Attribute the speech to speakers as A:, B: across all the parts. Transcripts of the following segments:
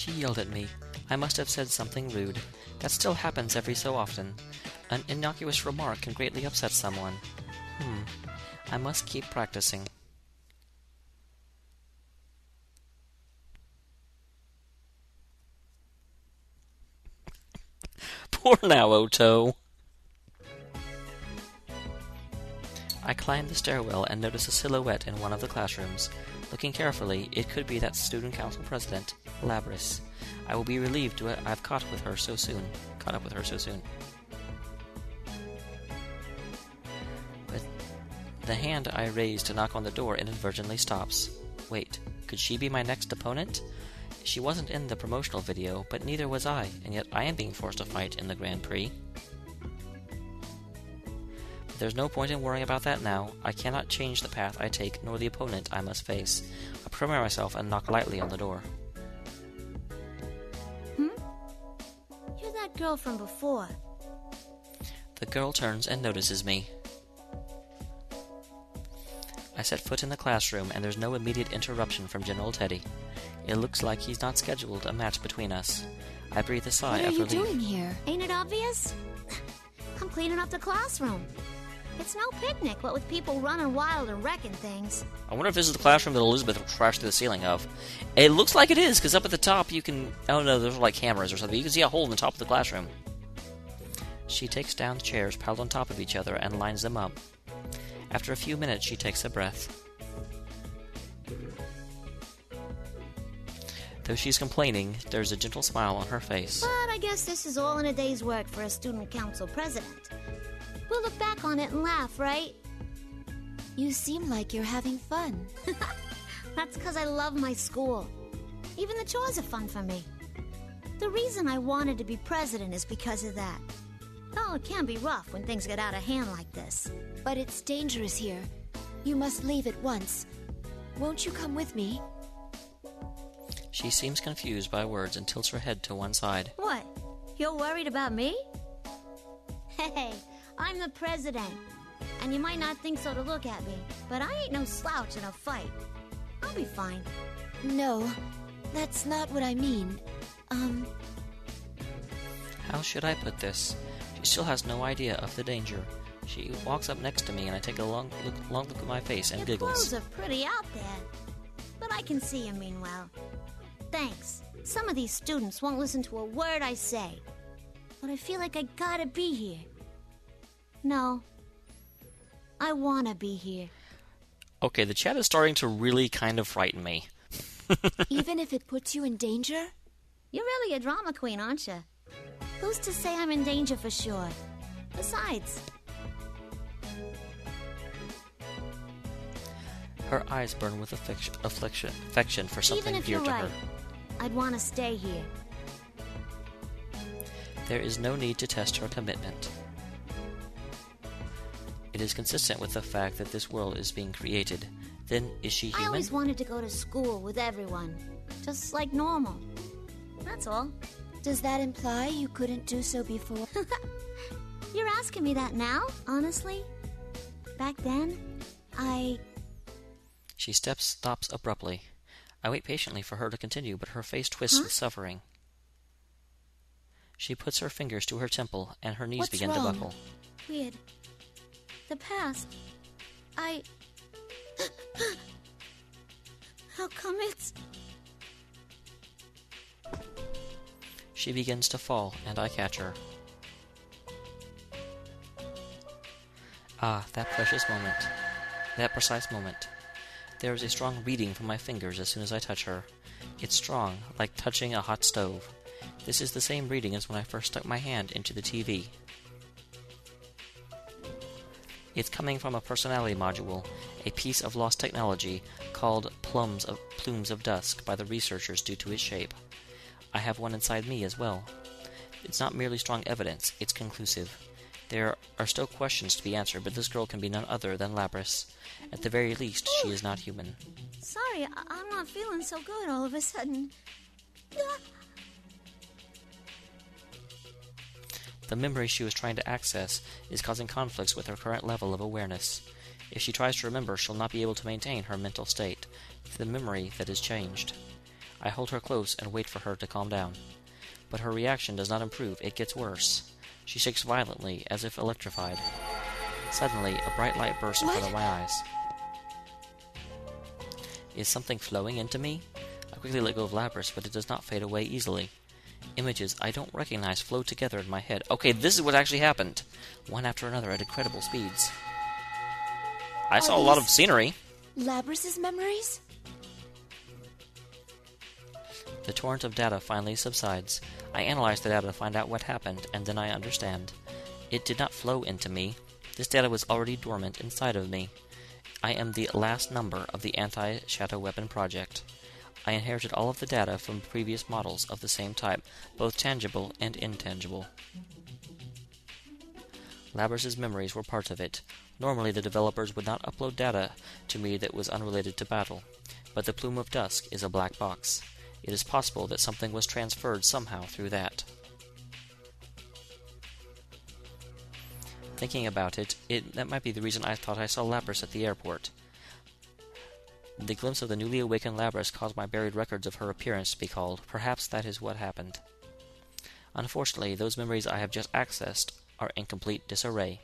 A: She yelled at me. I must have said something rude. That still happens every so often. An innocuous remark can greatly upset someone. I must keep practicing. Poor Naoto. I climbed the stairwell and noticed a silhouette in one of the classrooms. Looking carefully, it could be that student council president, Labrys. I will be relieved to have caught up with her so soon. But the hand I raised to knock on the door inadvertently stops. Wait, could she be my next opponent? She wasn't in the promotional video, but neither was I, and yet I am being forced to fight in the Grand Prix. But there's no point in worrying about that now. I cannot change the path I take, nor the opponent I must face. I prepare myself and knock lightly on the door.
B: You're that girl from before.
A: The girl turns and notices me. I set foot in the classroom, and there's no immediate interruption from General Teddy. It looks like he's not scheduled a match between us. I breathe a sigh of relief.
C: What are you doing here?
B: Ain't it obvious? I'm cleaning up the classroom. It's no picnic, what with people running wild and wrecking things.
A: I wonder if this is the classroom that Elizabeth crashed through the ceiling of. It looks like it is, because up at the top you can... Oh no, there's like cameras or something. You can see a hole in the top of the classroom. She takes down the chairs piled on top of each other and lines them up. After a few minutes, she takes a breath. Though she's complaining, there's a gentle smile on her face.
B: But I guess this is all in a day's work for a student council president. We'll look back on it and laugh, right?
C: You seem like you're having fun.
B: That's because I love my school. Even the chores are fun for me. The reason I wanted to be president is because of that. Oh, it can be rough when things get out of hand like this.
C: But it's dangerous here. You must leave at once. Won't you come with me?
A: She seems confused by words and tilts her head to one side.
B: What? You're worried about me? Hey, I'm the president. And you might not think so to look at me, but I ain't no slouch in a fight. I'll be fine.
C: No, that's not what I mean.
A: How should I put this? She still has no idea of the danger. She walks up next to me and I take a long look at my face and
B: Your
A: giggles.
B: clothes are pretty out there, but I can see you mean well. Thanks. Some of these students won't listen to a word I say, but I feel like I gotta be here. No, I wanna be here.
A: Okay, the chat is starting to really kind of frighten me.
C: Even if it puts you in danger?
B: You're really a drama queen, aren't you? Who's to say I'm in danger for sure? Besides...
A: Her eyes burn with affection for something
B: Even if
A: dear
B: you're
A: to
B: right,
A: her.
B: I'd want to stay here.
A: There is no need to test her commitment. It is consistent with the fact that this world is being created. Then, is she human?
B: I always wanted to go to school with everyone. Just like normal. That's all.
C: Does that imply you couldn't do so before?
B: You're asking me that now, honestly? Back then,
A: She stops abruptly. I wait patiently for her to continue, but her face twists with suffering. She puts her fingers to her temple, and her knees begin to buckle.
B: Weird. The past. How come it's...
A: She begins to fall, and I catch her. Ah, that precious moment. That precise moment. There is a strong reading from my fingers as soon as I touch her. It's strong, like touching a hot stove. This is the same reading as when I first stuck my hand into the TV. It's coming from a personality module, a piece of lost technology called Plumes of Dusk by the researchers due to its shape. I have one inside me as well. It's not merely strong evidence, it's conclusive. There are still questions to be answered, but this girl can be none other than Labrys. At the very least, she is not human.
B: Sorry, I'm not feeling so good all of a sudden.
A: The memory she was trying to access is causing conflicts with her current level of awareness. If she tries to remember, she'll not be able to maintain her mental state. It's the memory that has changed. I hold her close and wait for her to calm down. But her reaction does not improve, it gets worse. She shakes violently, as if electrified. Suddenly, a bright light bursts in front of my eyes. Is something flowing into me? I quickly let go of Labrys, but it does not fade away easily. Images I don't recognize flow together in my head. Okay, this is what actually happened. One after another at incredible speeds. I saw a lot of scenery.
C: Labrys' memories?
A: The torrent of data finally subsides. I analyze the data to find out what happened, and then I understand. It did not flow into me. This data was already dormant inside of me. I am the last number of the anti-shadow weapon project. I inherited all of the data from previous models of the same type, both tangible and intangible. Labrys' memories were part of it. Normally the developers would not upload data to me that was unrelated to battle, but the Plume of Dusk is a black box. It is possible that something was transferred somehow through that. Thinking about it, that might be the reason I thought I saw Labrys at the airport. The glimpse of the newly awakened Labrys caused my buried records of her appearance to be called. Perhaps that is what happened. Unfortunately, those memories I have just accessed are in complete disarray.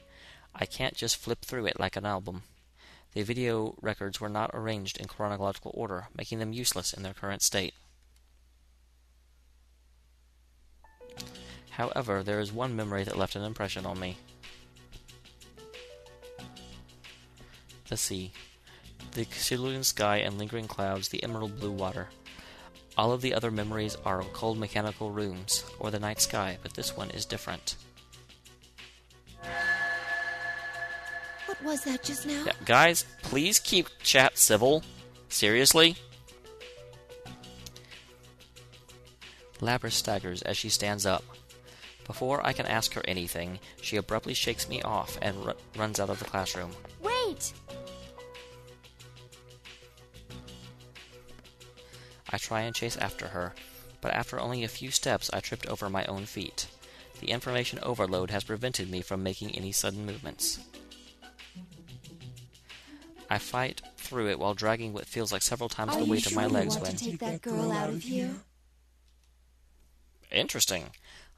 A: I can't just flip through it like an album. The video records were not arranged in chronological order, making them useless in their current state. However, there is one memory that left an impression on me. The sea. The cerulean sky and lingering clouds, the emerald blue water. All of the other memories are of cold mechanical rooms, or the night sky, but this one is different.
C: What was that just now?
A: Yeah, guys, please keep chat civil. Seriously? Labrys staggers as she stands up. Before I can ask her anything, she abruptly shakes me off and runs out of the classroom.
C: Wait!
A: I try and chase after her, but after only a few steps I tripped over my own feet. The information overload has prevented me from making any sudden movements. I fight through it while dragging what feels like several times the weight of my legs when...
C: Are you sure you want to take that girl out of here?
A: Interesting.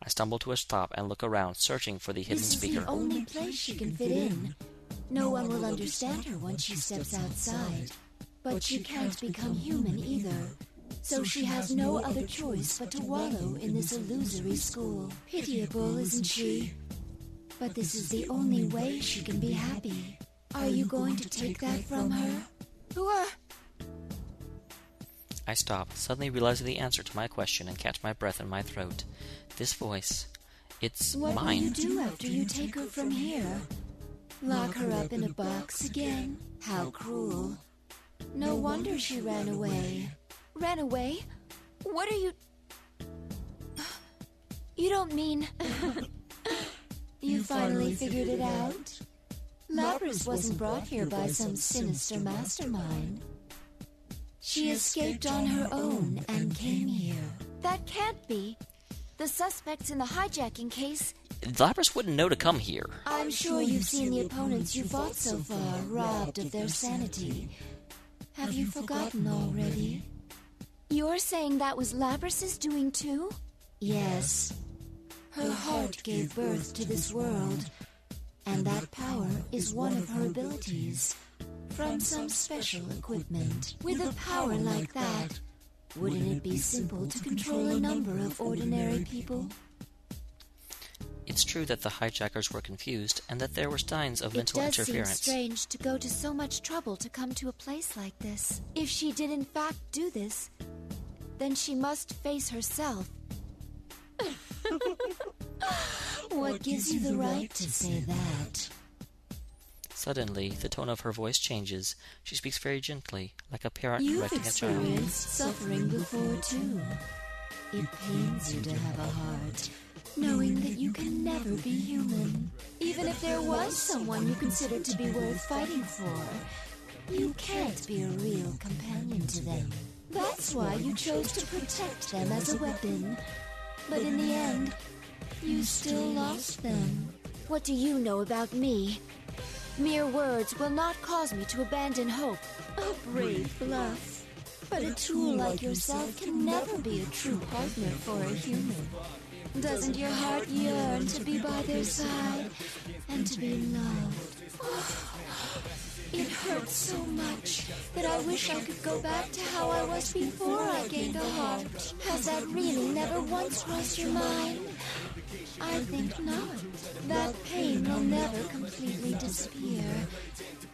A: I stumble to a stop and look around, searching for the hidden speaker.
C: This is the only place she can fit in. No one will understand her once she steps outside. But she can't become human either. So she has no other choice but to wallow in this illusory school. Pitiable, isn't she? But this is the only way she can be happy. Are you going to take that from her? Who are...
A: I stop, suddenly realizing the answer to my question and catch my breath in my throat. This voice, it's
C: What
A: mine.
C: What will you do after you take her from here? Lock her up in a box again? How cruel. No wonder she ran away. Ran away? What are you... You don't mean... You finally figured it out? Labrys wasn't brought here by some sinister mastermind. She escaped on her own and came here. That can't be. The suspects in the hijacking case...
A: Labrys wouldn't know to come here.
C: I'm sure you've seen the opponents you fought so far robbed of their sanity. Have you forgotten already? You're saying that was Labrys' doing too? Yes. Her heart gave birth to this world, and that power is one of her abilities. From some special equipment. With a power like that, wouldn't it be simple to control a number of ordinary people?
A: It's true that the hijackers were confused, and that there were signs of mental interference.
C: It does seem strange to go to so much trouble to come to a place like this. If she did in fact do this, then she must face herself. What gives you the right to say that?
A: Suddenly, the tone of her voice changes. She speaks very gently, like a parent
C: You've
A: correcting a child.
C: experienced suffering before, too. It pains you to have a heart, knowing that you can never be human. Even if there was someone you considered to be worth fighting for, you can't be a real companion to them. That's why you chose to protect them as a weapon. But in the end, you still lost them. What do you know about me? Mere words will not cause me to abandon hope. A brave bluff. But a tool like yourself can never be a true partner for a human. Doesn't your heart yearn to be by their side and to be loved? It hurts so much that I wish I could go back to how I was before I gained a heart. Has that really never once crossed your mind? I think not. That pain will never completely disappear.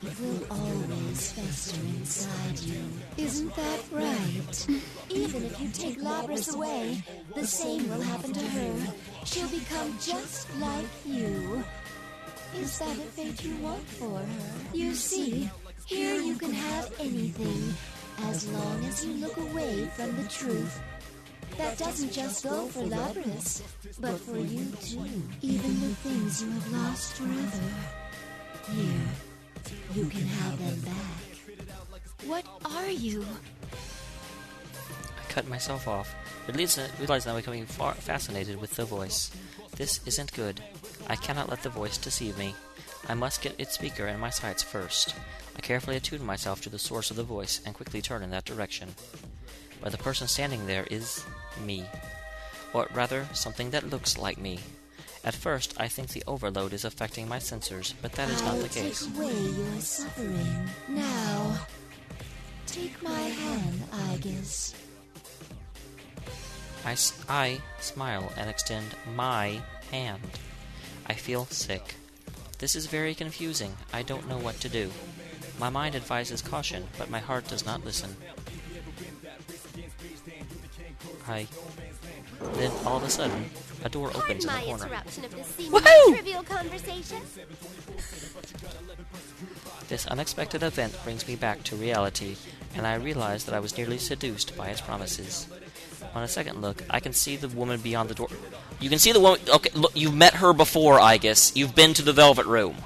C: It will always fester inside you. Isn't that right? Even if you take Labrys away, the same will happen to her. She'll become just like you. Is that a fate you want for her? You see, here you can have anything, as long as you look away from the truth. That doesn't just go for Labrys, but for you too. Even the things you have lost forever. Here, you can have them back.
D: What are you?
A: I cut myself off, realizing I'm becoming fascinated with the voice. This isn't good. I cannot let the voice deceive me. I must get its speaker in my sights first. I carefully attune myself to the source of the voice and quickly turn in that direction. But the person standing there is me. Or rather, something that looks like me. At first, I think the overload is affecting my sensors, but that is not the case.
C: I'll take away your suffering. Now, take my hand, Aigis.
A: I smile and extend my hand. I feel sick. This is very confusing. I don't know what to do. My mind advises caution, but my heart does not listen. Then, all of a sudden, a door opens in the corner.
D: Interruption of this seemingly trivial conversation.
A: This unexpected event brings me back to reality, and I realize that I was nearly seduced by its promises. On a second look, I can see the woman beyond the door. You can see the woman... Okay, look, you've met her before, Aigis. You've been to the Velvet Room.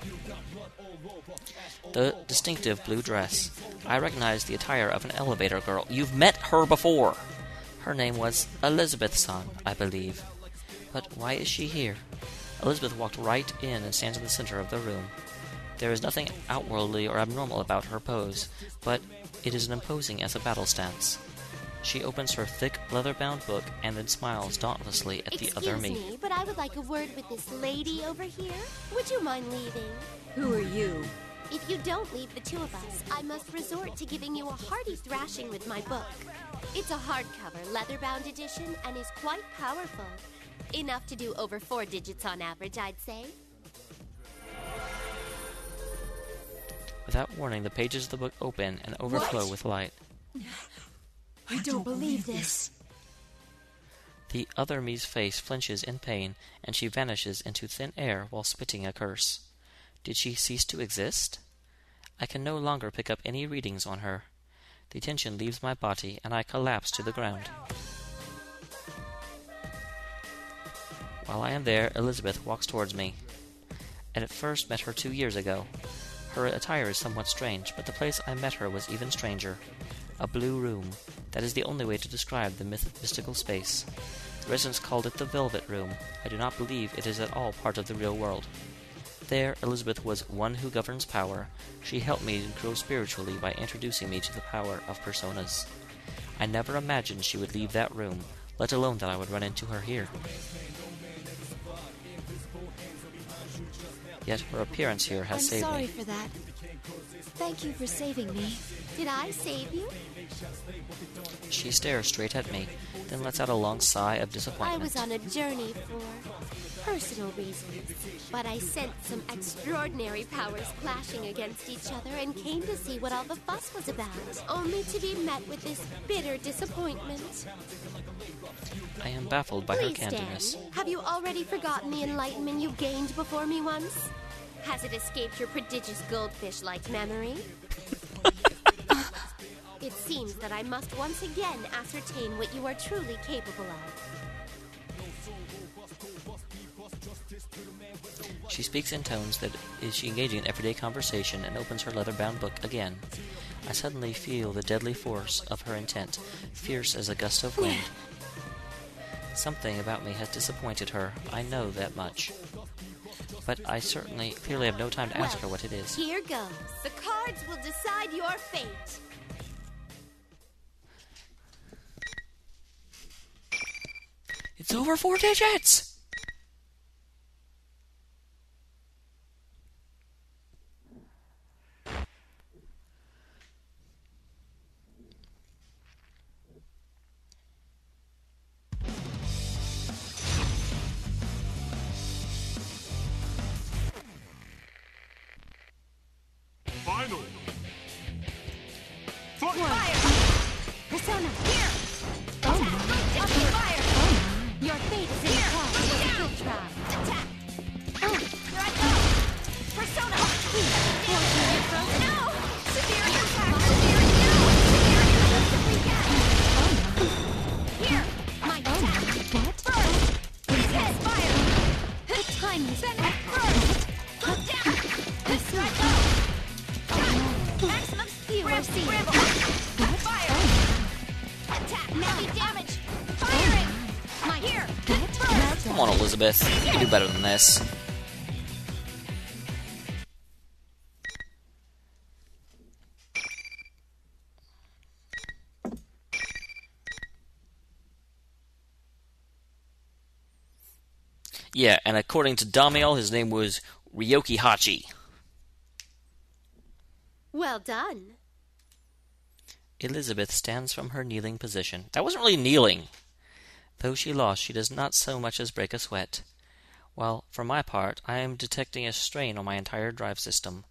A: The distinctive blue dress. I recognize the attire of an elevator girl. You've met her before. Her name was Elizabethson, I believe. But why is she here? Elizabeth walked right in and stands in the center of the room. There is nothing outwardly or abnormal about her pose, but it is as imposing as a battle stance. She opens her thick, leather-bound book and then smiles dauntlessly at the other me.
D: Excuse me, but I would like a word with this lady over here. Would you mind leaving?
E: Who are you?
D: If you don't leave the two of us, I must resort to giving you a hearty thrashing with my book. It's a hardcover, leather-bound edition and is quite powerful. Enough to do over 4 digits on average, I'd say.
A: Without warning, the pages of the book open and overflow with light.
C: I don't believe this.
A: The other me's face flinches in pain, and she vanishes into thin air while spitting a curse. Did she cease to exist? I can no longer pick up any readings on her. The tension leaves my body, and I collapse to the ground. While I am there, Elizabeth walks towards me. I had first met her 2 years ago. Her attire is somewhat strange, but the place I met her was even stranger. A blue room. That is the only way to describe the mystical space. The residents called it the Velvet Room. I do not believe it is at all part of the real world. There, Elizabeth was one who governs power. She helped me to grow spiritually by introducing me to the power of personas. I never imagined she would leave that room, let alone that I would run into her here. Yet her appearance here has saved me.
C: I'm sorry for that. Thank you for saving me.
D: Did I save you?
A: She stares straight at me, then lets out a long sigh of
D: I
A: disappointment.
D: was on a journey for personal reasons, but I sensed some extraordinary powers clashing against each other and came to see what all the fuss was about, only to be met with this bitter disappointment.
A: I am baffled by her
D: Please,
A: candidness.
D: Dan, have you already forgotten the enlightenment you gained before me once? Has it escaped your prodigious goldfish-like memory? It seems that I must once again ascertain what you are truly capable of.
A: She speaks in tones that is she engaging in everyday conversation and opens her leather-bound book again. I suddenly feel the deadly force of her intent, fierce as a gust of wind. Something about me has disappointed her. I know that much. But I clearly have no time to ask her what it is.
D: Here goes. The cards will decide your fate.
A: It's over 4 digits!
E: Final.
D: Fire! Persona, here!
C: Oh
D: Attack!
C: my.
D: Up your fire!
C: Oh
D: Your fate is in the call. Down! Try. Attack!
C: Oh.
D: Here I go! Persona! No! Severe impact! Severe no! Severe irreversibly dead! Here! My attack!
C: What?
D: First! Intense fire! The timing! Send back first! Look down! Here I go! Maximum speed! Fire! Attack! Heavy damage! Firing! My here! First!
A: Come on, Elizabeth. You can do better than this. Yeah, and according to Damiel, his name was Ryoki Hachi.
D: Well done.
A: Elizabeth stands from her kneeling position. That wasn't really kneeling. Though she lost, she does not so much as break a sweat. While, for my part, I am detecting a strain on my entire drive system.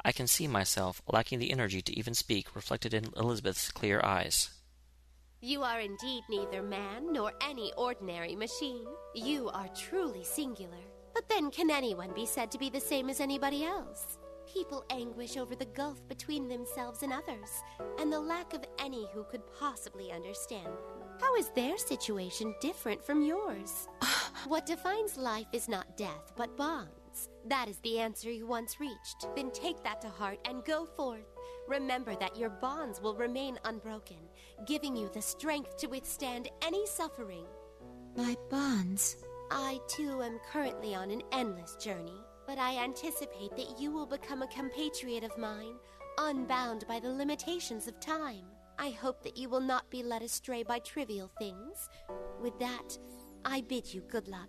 A: I can see myself, lacking the energy to even speak, reflected in Elizabeth's clear eyes.
D: You are indeed neither man nor any ordinary machine. You are truly singular. But then can anyone be said to be the same as anybody else? People anguish over the gulf between themselves and others, and the lack of any who could possibly understand them. How is their situation different from yours? What defines life is not death, but bonds. That is the answer you once reached. Then take that to heart and go forth. Remember that your bonds will remain unbroken, giving you the strength to withstand any suffering.
C: My bonds.
D: I, too, am currently on an endless journey, but I anticipate that you will become a compatriot of mine, unbound by the limitations of time. I hope that you will not be led astray by trivial things. With that, I bid you good luck.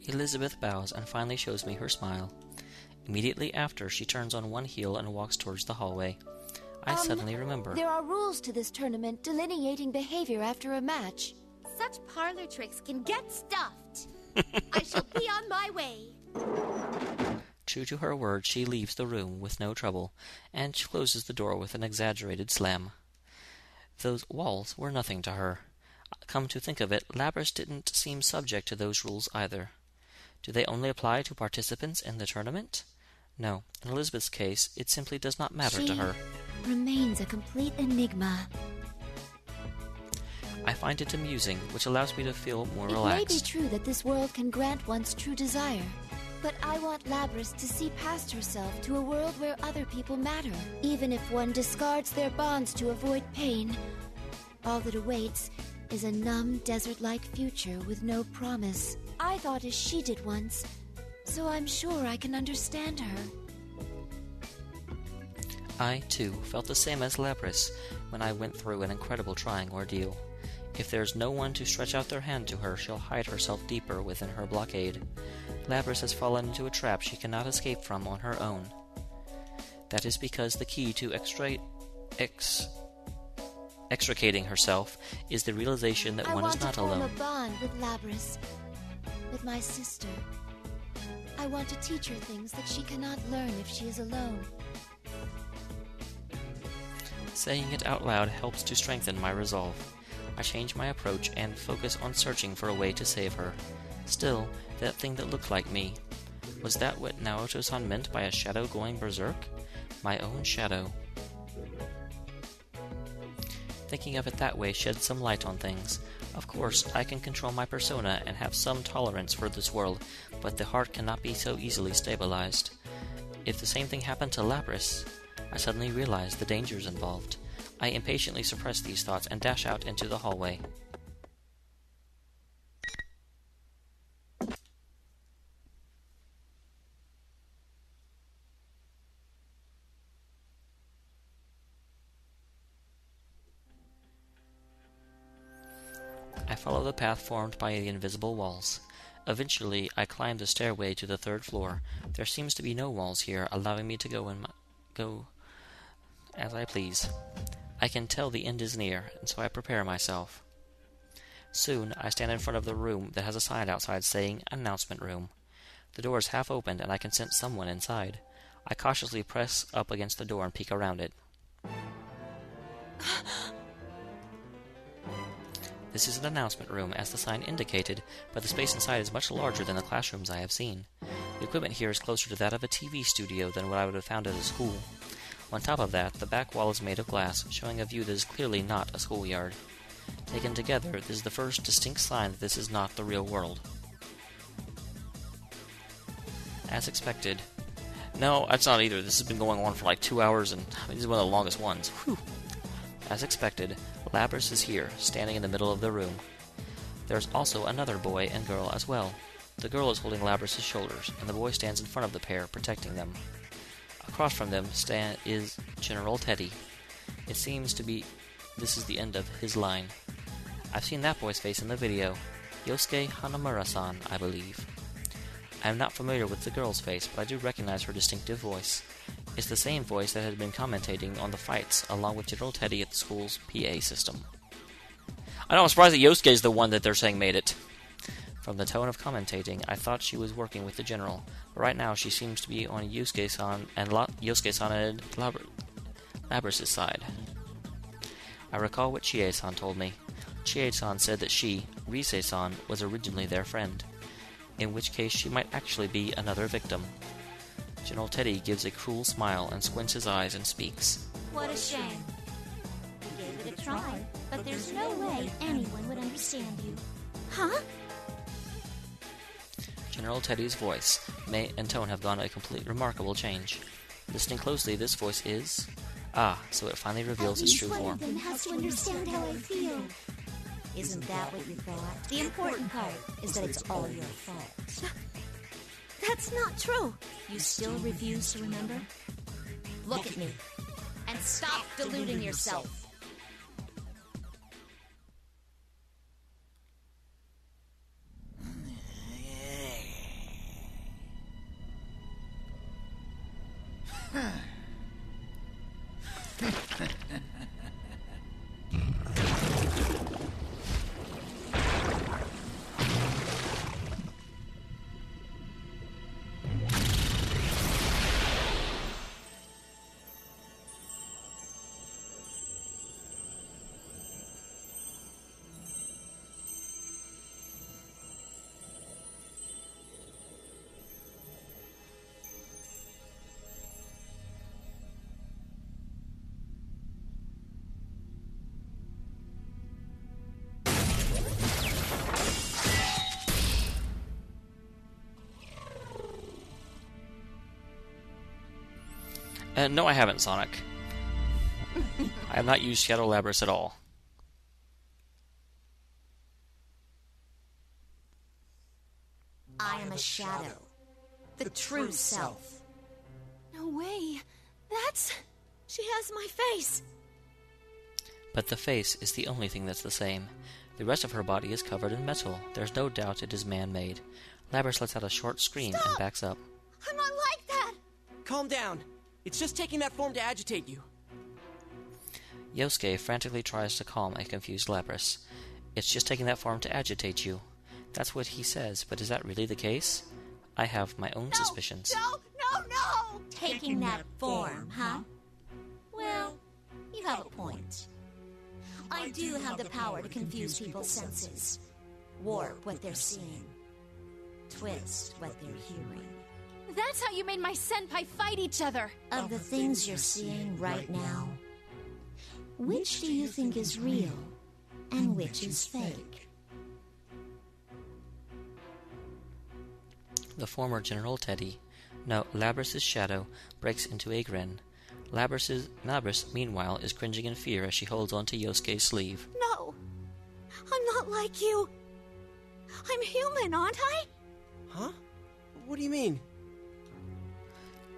A: Elizabeth bows and finally shows me her smile. Immediately after, she turns on one heel and walks towards the hallway. I suddenly remember.
C: There are rules to this tournament delineating behavior after a match.
D: Such parlor tricks can get stuffed. I shall be on my way.
A: True to her word, she leaves the room with no trouble, and closes the door with an exaggerated slam. Those walls were nothing to her. Come to think of it, Labrys didn't seem subject to those rules either. Do they only apply to participants in the tournament? No, in Elizabeth's case, it simply does not matter to her.
C: Remains a complete enigma.
A: I find it amusing, which allows me to feel more
C: It
A: relaxed.
C: may be true that this world can grant one's true desire, but I want Labrys to see past herself to a world where other people matter. Even if one discards their bonds to avoid pain, all that awaits is a numb, desert-like future with no promise. I thought as she did once, so I'm sure I can understand her.
A: I, too, felt the same as Labrys when I went through an incredible trying ordeal. If there's no one to stretch out their hand to her, she'll hide herself deeper within her blockade. Labrys has fallen into a trap she cannot escape from on her own. That is because the key to extricating herself is the realization that one is not
C: I want to
A: alone.
C: form a bond with Labrys, with my sister. I want to teach her things that she cannot learn if she is alone.
A: Saying it out loud helps to strengthen my resolve. I change my approach and focus on searching for a way to save her. Still, that thing that looked like me. Was that what Naoto-san meant by a shadow going berserk? My own shadow. Thinking of it that way sheds some light on things. Of course, I can control my persona and have some tolerance for this world, but the heart cannot be so easily stabilized. If the same thing happened to Labrys, I suddenly realized the dangers involved. I impatiently suppress these thoughts and dash out into the hallway. I follow the path formed by the invisible walls. Eventually, I climb the stairway to the 3rd floor. There seems to be no walls here, allowing me to go as I please. I can tell the end is near, and so I prepare myself. Soon, I stand in front of the room that has a sign outside saying, Announcement Room. The door is half opened, and I can sense someone inside. I cautiously press up against the door and peek around it. This is an announcement room, as the sign indicated, but the space inside is much larger than the classrooms I have seen. The equipment here is closer to that of a TV studio than what I would have found at a school. On top of that, the back wall is made of glass, showing a view that is clearly not a schoolyard. Taken together, this is the first distinct sign that this is not the real world. As expected. No, that's not either. This has been going on for like 2 hours, and this is one of the longest ones. Whew. As expected, Labrys is here, standing in the middle of the room. There's also another boy and girl as well. The girl is holding Labrys' shoulders, and the boy stands in front of the pair, protecting them. Across from them is General Teddy. It seems to be this is the end of his line. I've seen that boy's face in the video. Yosuke Hanamura-san, I believe. I am not familiar with the girl's face, but I do recognize her distinctive voice. It's the same voice that had been commentating on the fights, along with General Teddy at the school's PA system. I know, I'm surprised that Yosuke is the one that they're saying made it. From the tone of commentating, I thought she was working with the general, but right now she seems to be on Yosuke-san and Labrys' side. I recall what Chie-san told me. Chie-san said that she, Rise-san, was originally their friend, in which case she might actually be another victim. General Teddy gives a cruel smile and squints his eyes and speaks.
B: What a shame. We gave it a try, but there's no way anyone would understand you. Huh?
A: General Teddy's voice and tone have gone a complete remarkable change. Listening closely, this voice is... so it finally reveals its true form.
B: One of them has to understand how I feel. Isn't that what you thought? The important part is that it's all your fault. That's not true. You still refuse to remember? Look at me. And stop deluding yourself.
A: No, I haven't, Sonic. I have not used Shadow Labrys at all.
B: I am a shadow. The true self.
C: No way.
B: She has my face.
A: But the face is the only thing that's the same. The rest of her body is covered in metal. There's no doubt it is man-made. Labrys lets out a short scream and backs up.
B: I'm not like that.
E: Calm down. It's just taking that form to agitate you.
A: Yosuke frantically tries to calm a confused Labrys. It's just taking that form to agitate you. That's what he says, but is that really the case? I have my own suspicions.
B: No! Taking that form, huh? Well, you have a point. I do have the power to confuse people's senses, warp what they're seeing, twist what they're hearing.
C: That's how you made my senpai fight each other.
B: Of the things you're seeing right now, which do you think is real and which is fake?
A: The former General Teddy, no, Labrys' shadow, breaks into a grin. Labrys, meanwhile, is cringing in fear as she holds onto Yosuke's sleeve.
B: No, I'm not like you. I'm human, aren't I?
E: Huh? What do you mean?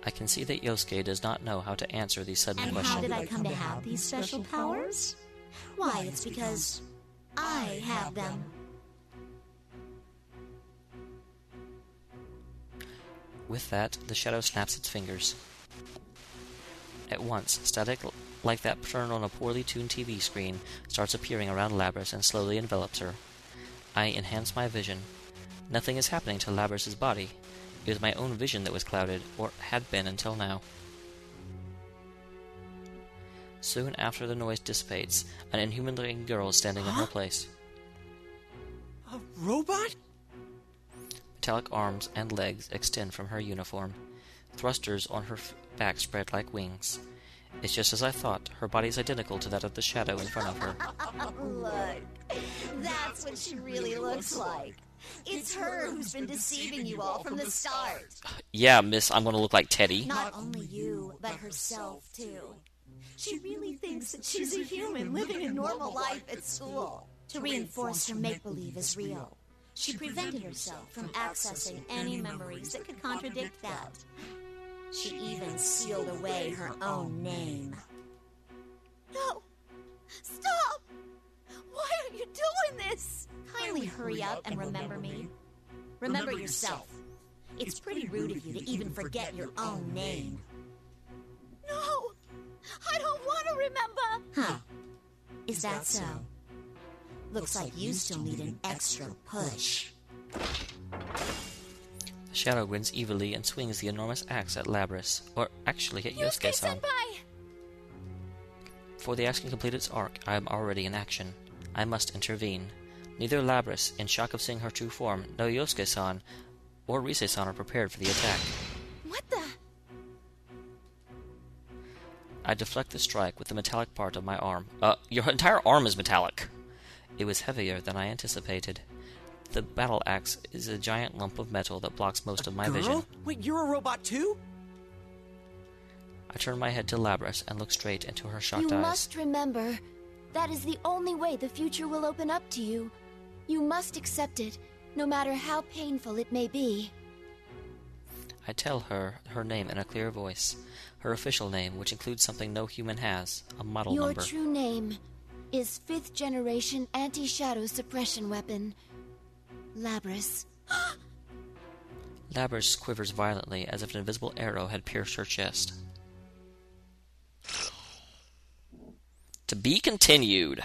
A: I can see that Yosuke does not know how to answer these sudden
B: And
A: questions.
B: how did I come to have these special powers? Why, it's because I have them.
A: With that, the shadow snaps its fingers. At once, static like that turned on a poorly tuned TV screen starts appearing around Labrys and slowly envelops her. I enhance my vision. Nothing is happening to Labrys' body. It was my own vision that was clouded, or had been until now. Soon after the noise dissipates, an inhuman-looking girl is standing in her place.
E: A robot?
A: Metallic arms and legs extend from her uniform. Thrusters on her back spread like wings. It's just as I thought. Her body is identical to that of the shadow in front of her.
F: Look, that's what she really looks like. It's her who's been deceiving you all from the start.
A: Yeah, miss, I'm going to look like Teddy.
F: Not only you, but herself, too. She really thinks that she's a human living a normal life at school.
B: To reinforce her make-believe is real, she prevented herself from accessing any memories that could contradict that. She even sealed away her own name.
F: No! Stop! Why are you doing this?
B: Kindly hurry up and remember me. Remember yourself. It's pretty rude of you to even forget your own name.
F: No! I don't want to remember!
B: Huh. Is that so? Looks like you still need an extra push.
A: The shadow grins evilly and swings the enormous axe at Labrys, or actually at Yosuke-san.
F: Senpai!
A: Before the axe can complete its arc, I am already in action. I must intervene. Neither Labrys, in shock of seeing her true form, nor Yosuke-san or Rise-san are prepared for the attack.
F: What the?
A: I deflect the strike with the metallic part of my arm. Your entire arm is metallic! It was heavier than I anticipated. The battle axe is a giant lump of metal that blocks most of my vision.
E: Wait, you're a robot too?
A: I turn my head to Labrys and look straight into her shocked
C: You
A: eyes.
C: must remember, that is the only way the future will open up to you. You must accept it, no matter how painful it may be.
A: I tell her her name in a clear voice, her official name, which includes something no human has, a model
C: Your
A: number.
C: true name is 5th generation anti-shadow suppression weapon, Labrys.
A: Labrys quivers violently as if an invisible arrow had pierced her chest. To be continued.